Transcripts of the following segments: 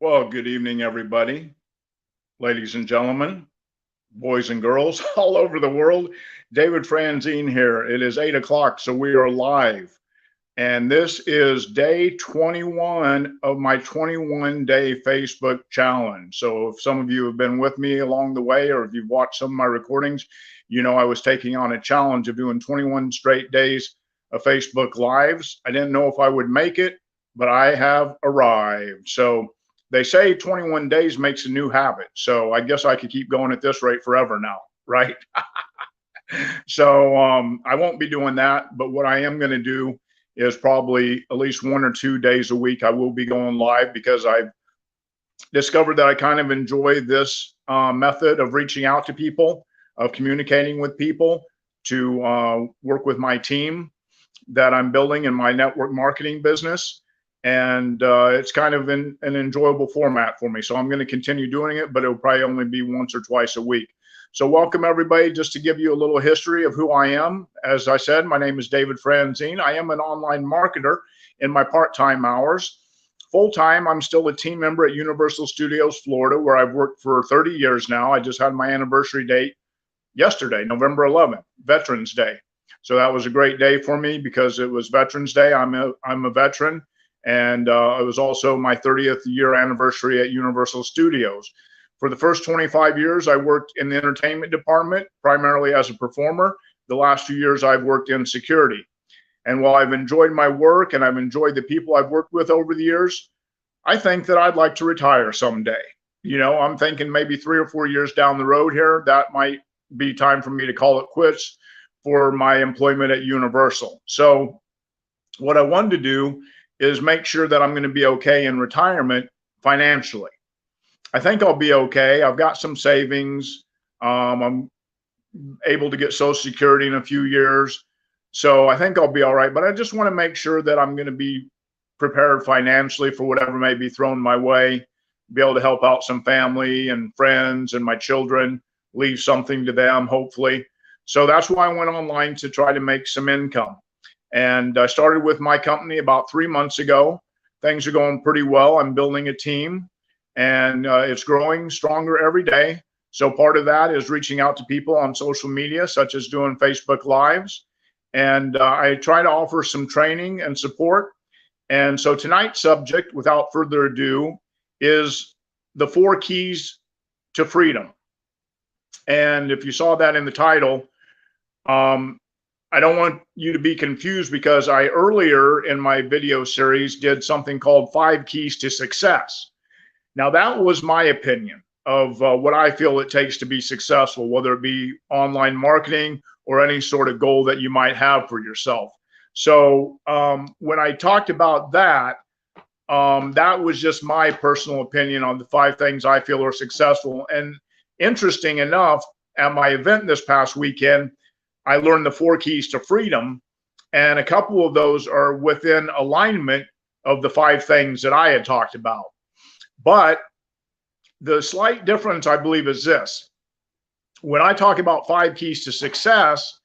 Well, good evening, everybody, ladies and gentlemen, boys and girls all over the world. David Franzine here. It is 8 o'clock, so we are live. And this is day 21 of my 21-day Facebook challenge. So if some of you have been with me along the way, or if you've watched some of my recordings, you know I was taking on a challenge of doing 21 straight days of Facebook Lives. I didn't know if I would make it, but I have arrived. So they say 21 days makes a new habit. So I guess I could keep going at this rate forever now, right? So I won't be doing that. But what I am going to do is probably at least 1 or 2 days a week I will be going live, because I've discovered that I kind of enjoy this method of reaching out to people, of communicating with people, to work with my team that I'm building in my network marketing business. And it's kind of an enjoyable format for me. So I'm going to continue doing it, but it'll probably only be once or twice a week. So welcome, everybody. Just to give you a little history of who I am. As I said, my name is David Franzine. I am an online marketer in my part-time hours. Full-time, I'm still a team member at Universal Studios Florida, where I've worked for 30 years now. I just had my anniversary date yesterday, November 11th, Veterans Day. So that was a great day for me because it was Veterans Day. I'm a veteran. And it was also my 30th year anniversary at Universal Studios. For the first 25 years, I worked in the entertainment department, primarily as a performer. The last few years, I've worked in security. And while I've enjoyed my work and I've enjoyed the people I've worked with over the years, I think that I'd like to retire someday. You know, I'm thinking maybe 3 or 4 years down the road here, that might be time for me to call it quits for my employment at Universal. So what I wanted to do is make sure that I'm going to be okay in retirement financially. I think I'll be okay. I've got some savings. I'm able to get Social Security in a few years. So I think I'll be all right. But I just want to make sure that I'm going to be prepared financially for whatever may be thrown my way, be able to help out some family and friends and my children, leave something to them, hopefully. So that's why I went online, to try to make some income. And I started with my company about 3 months ago. Things are going pretty well. I'm building a team, and it's growing stronger every day. So part of that is reaching out to people on social media, such as doing Facebook Lives. And I try to offer some training and support. And so tonight's subject, without further ado, is the 4 keys to freedom. And if you saw that in the title, I don't want you to be confused, because I earlier in my video series did something called 5 Keys to Success. Now, that was my opinion of what I feel it takes to be successful, whether it be online marketing or any sort of goal that you might have for yourself. So when I talked about that, that was just my personal opinion on the 5 things I feel are successful. And interesting enough, at my event this past weekend, I learned the 4 keys to freedom, and a couple of those are within alignment of the 5 things that I had talked about. But the slight difference, I believe, is this. When I talk about 5 keys to success,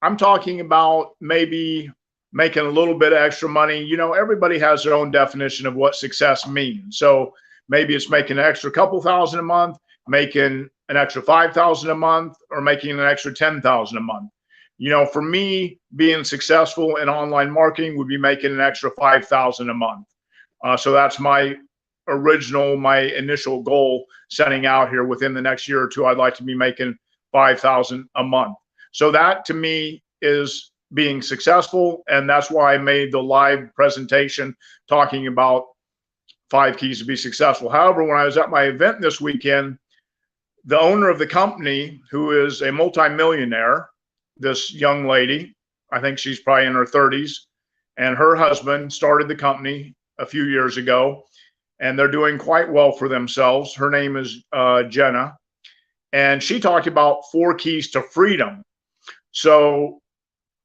I'm talking about maybe making a little bit of extra money. You know, everybody has their own definition of what success means. So maybe it's making an extra couple thousand a month, making an extra 5,000 a month, or making an extra 10,000 a month. You know, for me, being successful in online marketing would be making an extra 5,000 a month. So that's my initial goal setting out here. Within the next year or two, I'd like to be making 5,000 a month. So that to me is being successful. And that's why I made the live presentation talking about 5 keys to be successful. However, when I was at my event this weekend, the owner of the company, who is a multimillionaire, this young lady, I think she's probably in her 30s, and her husband started the company a few years ago, and they're doing quite well for themselves. Her name is Jenna, and she talked about 4 keys to freedom. So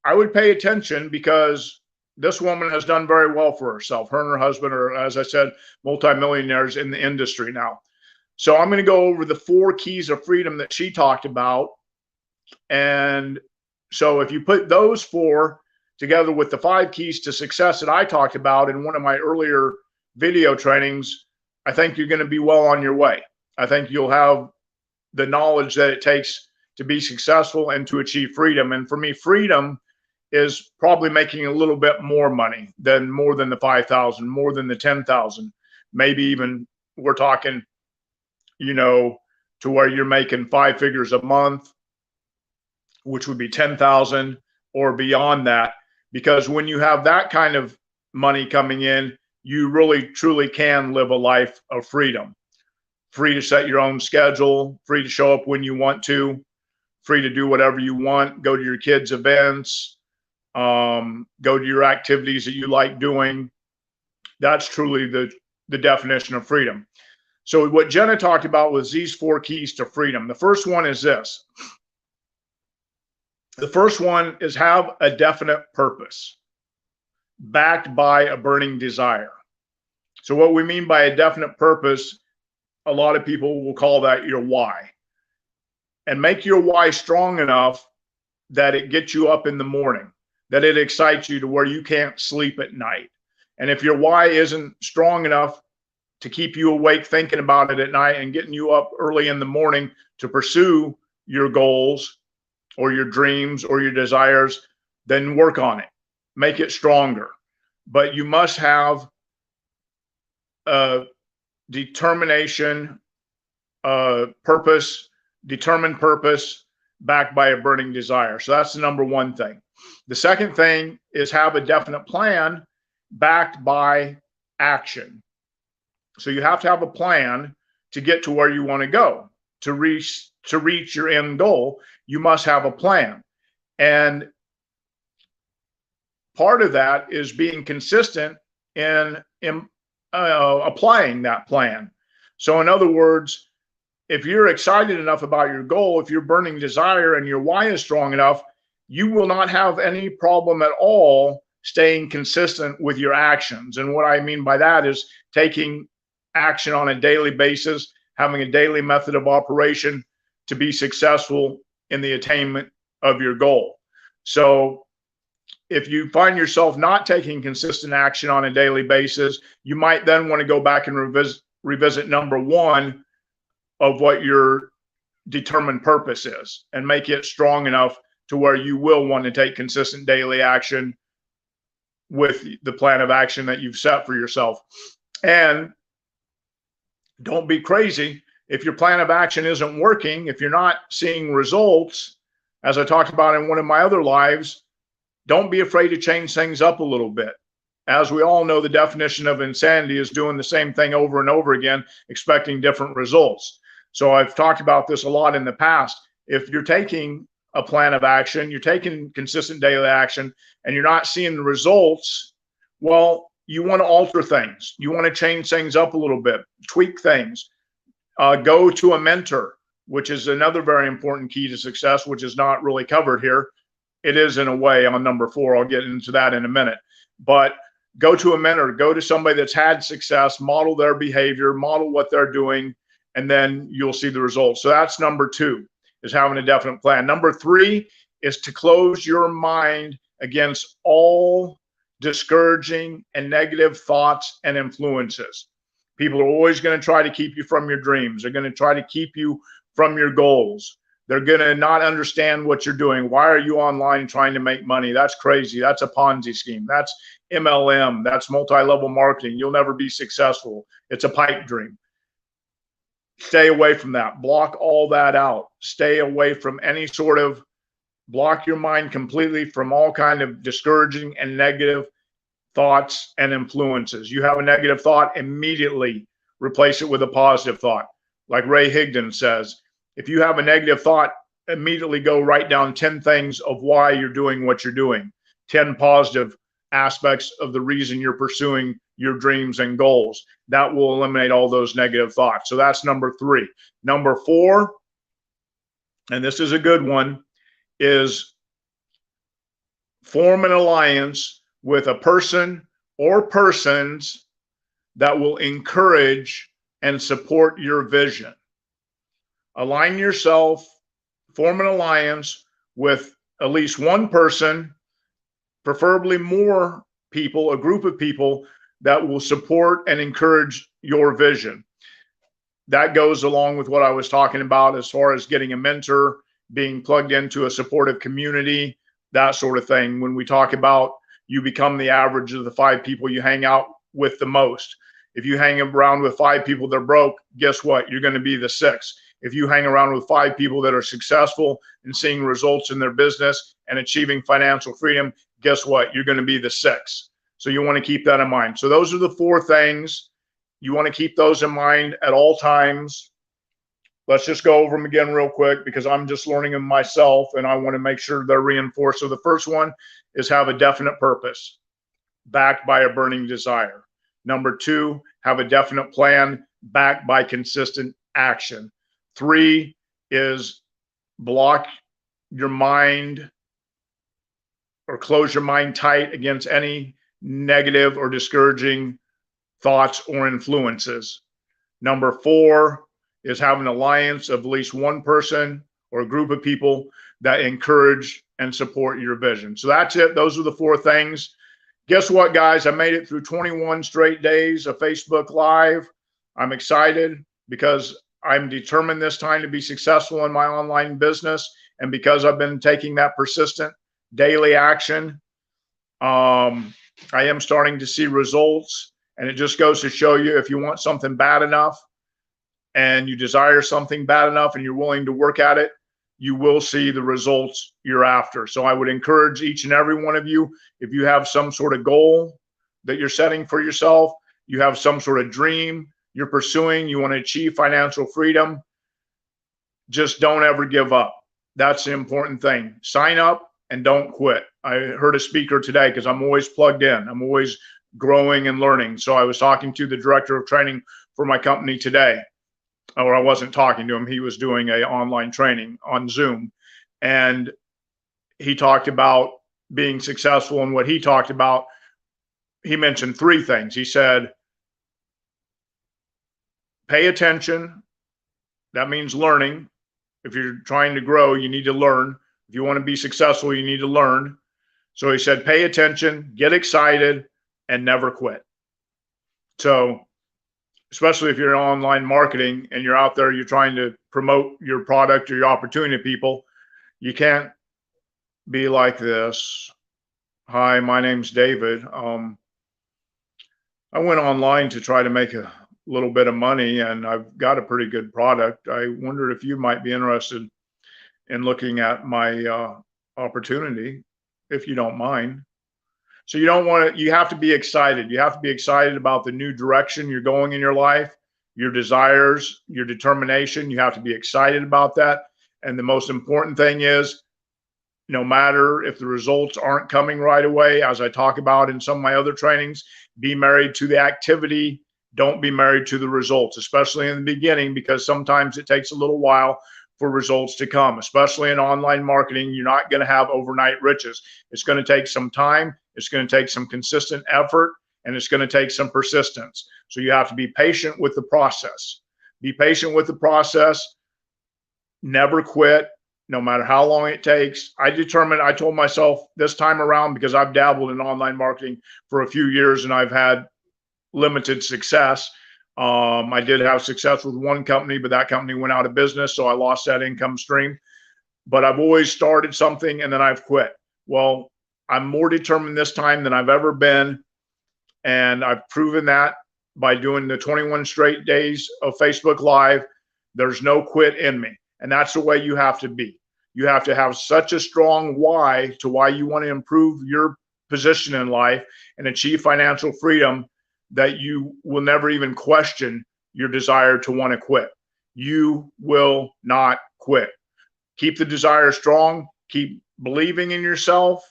I would pay attention, because this woman has done very well for herself. Her and her husband are, as I said, multimillionaires in the industry now. So I'm going to go over the 4 keys of freedom that she talked about. And so if you put those 4 together with the 5 keys to success that I talked about in one of my earlier video trainings, I think you're going to be well on your way. I think you'll have the knowledge that it takes to be successful and to achieve freedom. And for me, freedom is probably making a little bit more money than more than the 5,000, more than the 10,000, maybe even we're talking, you know, to where you're making 5 figures a month, which would be 10,000 or beyond that. Because when you have that kind of money coming in, you really truly can live a life of freedom. Free to set your own schedule, free to show up when you want to, free to do whatever you want, go to your kids' events, go to your activities that you like doing. That's truly the definition of freedom. So what Jenna talked about was these 4 keys to freedom. The first one is this. The first one is have a definite purpose backed by a burning desire. So what we mean by a definite purpose, a lot of people will call that your why. And make your why strong enough that it gets you up in the morning, that it excites you to where you can't sleep at night. And if your why isn't strong enough to keep you awake thinking about it at night and getting you up early in the morning to pursue your goals or your dreams or your desires, then work on it. Make it stronger. But you must have a determination, purpose, determined purpose backed by a burning desire. So that's the number one thing. The second thing is have a definite plan backed by action. So you have to have a plan to get to where you want to go. To reach your end goal, you must have a plan. And part of that is being consistent in applying that plan. So in other words, if you're excited enough about your goal, if you're burning desire and your why is strong enough, you will not have any problem at all staying consistent with your actions. And what I mean by that is taking action on a daily basis, having a daily method of operation to be successful in the attainment of your goal. So if you find yourself not taking consistent action on a daily basis, you might then want to go back and revisit number one of what your determined purpose is and make it strong enough to where you will want to take consistent daily action with the plan of action that you've set for yourself. And don't be crazy. If your plan of action isn't working, if you're not seeing results, as I talked about in one of my other lives, don't be afraid to change things up a little bit. As we all know, the definition of insanity is doing the same thing over and over again, expecting different results. So I've talked about this a lot in the past. If you're taking a plan of action, you're taking consistent daily action, and you're not seeing the results, well, you want to alter things. You want to change things up a little bit, tweak things. Go to a mentor, which is another very important key to success, which is not really covered here. It is in a way on number 4. I'll get into that in a minute. But go to a mentor, go to somebody that's had success, model their behavior, model what they're doing, and then you'll see the results. So that's number 2, is having a definite plan. Number 3 is to close your mind against all discouraging and negative thoughts and influences. People are always going to try to keep you from your dreams. They're going to try to keep you from your goals. They're going to not understand what you're doing. Why are you online trying to make money? That's crazy. That's a Ponzi scheme. That's MLM. That's multi-level marketing. You'll never be successful. It's a pipe dream. Stay away from that. Block all that out. Stay away from any sort of, block your mind completely from all kind of discouraging and negative thoughts and influences. You have a negative thought, immediately replace it with a positive thought. Like Ray Higdon says, if you have a negative thought, immediately go write down 10 things of why you're doing what you're doing, 10 positive aspects of the reason you're pursuing your dreams and goals. That will eliminate all those negative thoughts. So that's number 3. Number 4, and this is a good one, is form an alliance with a person or persons that will encourage and support your vision. Align yourself, form an alliance with at least one person, preferably more people, a group of people that will support and encourage your vision. That goes along with what I was talking about as far as getting a mentor, being plugged into a supportive community, that sort of thing. When we talk about you become the average of the 5 people you hang out with the most. If you hang around with 5 people that are broke, guess what? You're going to be the 6th. If you hang around with 5 people that are successful and seeing results in their business and achieving financial freedom, guess what? You're going to be the 6th. So you want to keep that in mind. So those are the 4 things. You want to keep those in mind at all times. Let's just go over them again real quick because I'm just learning them myself and I want to make sure they're reinforced. So the first one is have a definite purpose backed by a burning desire. Number 2, have a definite plan backed by consistent action. 3 is block your mind or close your mind tight against any negative or discouraging thoughts or influences. Number 4 is have an alliance of at least one person or a group of people that encourage and support your vision. So that's it. Those are the 4 things. Guess what, guys? I made it through 21 straight days of Facebook Live. I'm excited because I'm determined this time to be successful in my online business. And because I've been taking that persistent daily action, I am starting to see results. And it just goes to show you, if you want something bad enough and you desire something bad enough and you're willing to work at it, you will see the results you're after. So I would encourage each and every one of you, if you have some sort of goal that you're setting for yourself, you have some sort of dream you're pursuing, you want to achieve financial freedom, just don't ever give up. That's the important thing. Sign up and don't quit. I heard a speaker today because I'm always plugged in. I'm always growing and learning. So I was talking to the director of training for my company today. Or I wasn't talking to him. He was doing an online training on Zoom. And he talked about being successful. And what he talked about, he mentioned 3 things. He said, pay attention. That means learning. If you're trying to grow, you need to learn. If you want to be successful, you need to learn. So he said, pay attention, get excited, and never quit. So especially if you're in online marketing and you're out there, you're trying to promote your product or your opportunity to people, you can't be like this. Hi, my name's David. I went online to try to make a little bit of money and I've got a pretty good product. I wondered if you might be interested in looking at my opportunity, if you don't mind. So you don't want to, you have to be excited. You have to be excited about the new direction you're going in your life, your desires, your determination. You have to be excited about that. And the most important thing is, no matter if the results aren't coming right away, as I talk about in some of my other trainings, be married to the activity. Don't be married to the results, especially in the beginning, because sometimes it takes a little while for results to come, especially in online marketing. You're not going to have overnight riches. It's going to take some time. It's going to take some consistent effort, and it's going to take some persistence. So you have to be patient with the process. Be patient with the process. Never quit, no matter how long it takes. I told myself this time around, because I've dabbled in online marketing for a few years and I've had limited success. I did have success with one company, but that company went out of business, so I lost that income stream. But I've always started something and then I've quit. Well, I'm more determined this time than I've ever been. And I've proven that by doing the 21 straight days of Facebook Live. There's no quit in me. And that's the way you have to be. You have to have such a strong why to why you want to improve your position in life and achieve financial freedom that you will never even question your desire to want to quit. You will not quit. Keep the desire strong. Keep believing in yourself.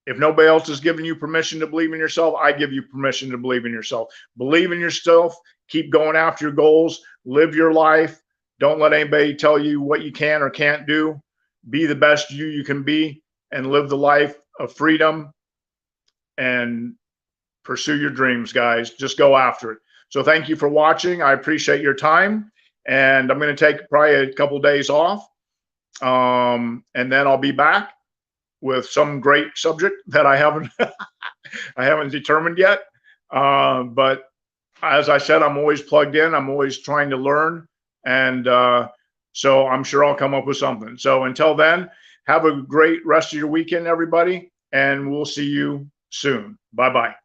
If nobody else is giving you permission to believe in yourself, I give you permission to believe in yourself. Believe in yourself. Keep going after your goals. Live your life. Don't let anybody tell you what you can or can't do. Be the best you can be and live the life of freedom and pursue your dreams, guys. Just go after it. So thank you for watching. I appreciate your time. And I'm going to take probably a couple of days off. And then I'll be back with some great subject that I haven't I haven't determined yet. But as I said, I'm always plugged in. I'm always trying to learn. And so I'm sure I'll come up with something. So until then, have a great rest of your weekend, everybody. And we'll see you soon. Bye-bye.